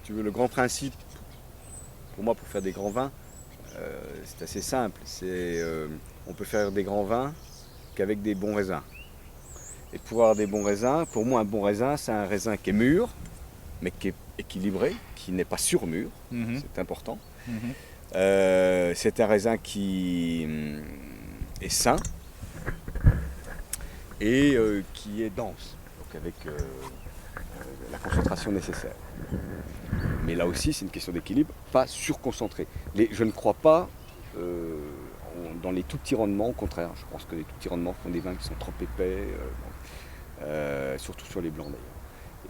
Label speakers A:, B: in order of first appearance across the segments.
A: tu veux, le grand principe, pour moi, pour faire des grands vins, c'est assez simple. On peut faire des grands vins qu'avec des bons raisins. Et pour avoir des bons raisins, pour moi, un bon raisin, c'est un raisin qui est mûr, mais qui est équilibré, qui n'est pas surmûr, c'est important. C'est un raisin qui est sain et qui est dense, donc avec la concentration nécessaire. Mais là aussi, c'est une question d'équilibre, pas surconcentré. Je ne crois pas dans les tout petits rendements, au contraire. Je pense que les tout petits rendements font des vins qui sont trop épais, surtout sur les blancs d'ailleurs.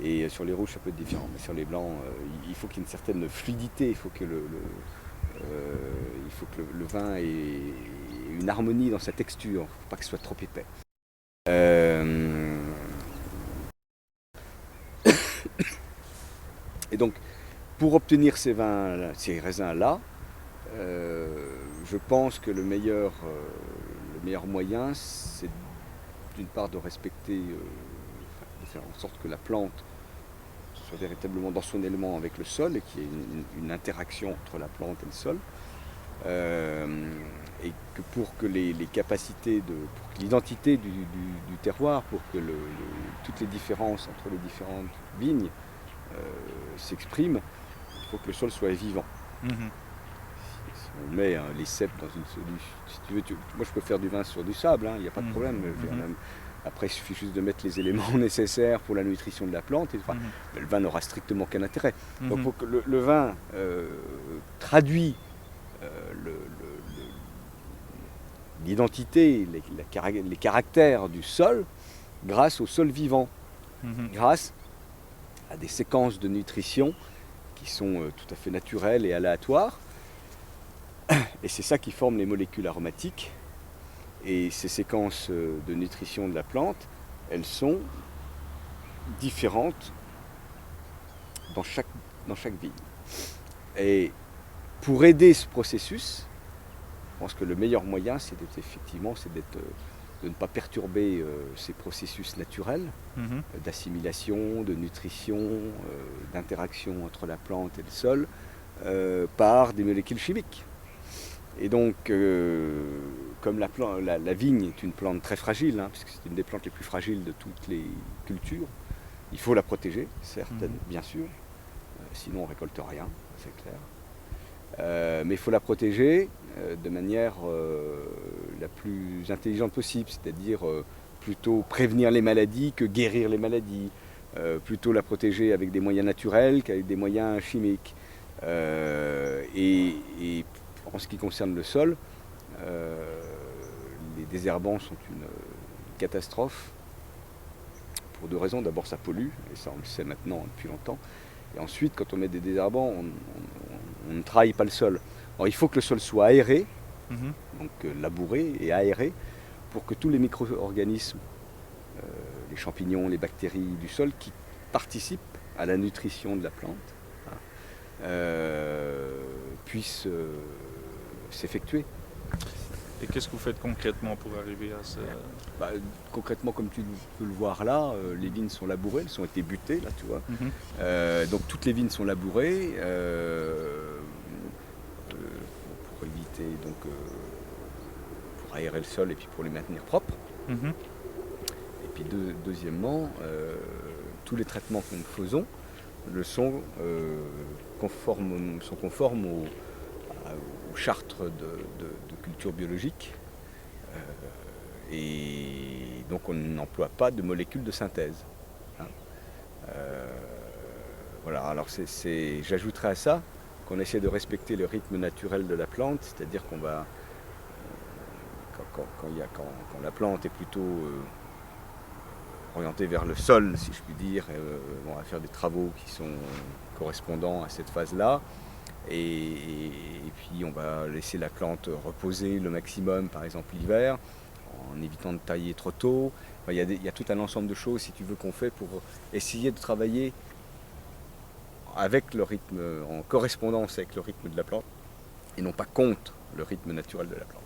A: Et sur les rouges, ça peut être différent, mais sur les blancs, il faut qu'il y ait une certaine fluidité, il faut que le vin ait une harmonie dans sa texture, il ne faut pas qu'il soit trop épais. Et donc, pour obtenir ces raisins-là, je pense que le meilleur moyen, c'est d'une part de respecter, de faire en sorte que la plante soit véritablement dans son élément avec le sol et qu'il y ait une interaction entre la plante et le sol. Et que pour que les capacités, pour que l'identité du terroir, pour que toutes les différences entre les différentes vignes s'expriment, il faut que le sol soit vivant. Si on met les cèpes dans une solution, si tu veux, moi je peux faire du vin sur du sable, il n'y a pas de problème. Après, il suffit juste de mettre les éléments nécessaires pour la nutrition de la plante. Mais le vin n'aura strictement qu'un intérêt. Donc pour que le vin traduit l'identité, les caractères du sol grâce au sol vivant, grâce à des séquences de nutrition qui sont tout à fait naturelles et aléatoires. Et c'est ça qui forme les molécules aromatiques. Et ces séquences de nutrition de la plante, elles sont différentes dans chaque vigne. Et pour aider ce processus, je pense que le meilleur moyen, c'est de ne pas perturber ces processus naturels d'assimilation, de nutrition, d'interaction entre la plante et le sol par des molécules chimiques. Et donc, comme la vigne est une plante très fragile, puisque c'est une des plantes les plus fragiles de toutes les cultures, il faut la protéger, certes, bien sûr, sinon on ne récolte rien, c'est clair. Mais il faut la protéger de manière la plus intelligente possible, c'est-à-dire plutôt prévenir les maladies que guérir les maladies, plutôt la protéger avec des moyens naturels qu'avec des moyens chimiques. Et en ce qui concerne le sol, les désherbants sont une catastrophe pour deux raisons. D'abord, ça pollue, et ça on le sait maintenant depuis longtemps. Et ensuite, quand on met des désherbants, on ne trahit pas le sol. Alors, il faut que le sol soit aéré, donc labouré et aéré, pour que tous les micro-organismes, les champignons, les bactéries du sol, qui participent à la nutrition de la plante, puissent s'effectuer.
B: Et qu'est-ce que vous faites concrètement pour arriver à ça?
A: Concrètement, comme tu peux le voir là, les vignes sont labourées, elles ont été butées, là, tu vois. Donc toutes les vignes sont labourées pour éviter, donc, pour aérer le sol et puis pour les maintenir propres. Et puis deuxièmement, tous les traitements que nous faisons sont conformes aux chartes de culture biologique. Et donc on n'emploie pas de molécules de synthèse. Voilà, alors j'ajouterais à ça qu'on essaie de respecter le rythme naturel de la plante, c'est-à-dire qu'on va, quand la plante est plutôt orientée vers le sol, si je puis dire, on va faire des travaux qui sont correspondants à cette phase-là. Et puis on va laisser la plante reposer le maximum, par exemple l'hiver, en évitant de tailler trop tôt. Il y a tout un ensemble de choses, si tu veux, qu'on fait pour essayer de travailler avec le rythme, en correspondance avec le rythme de la plante, et non pas contre le rythme naturel de la plante.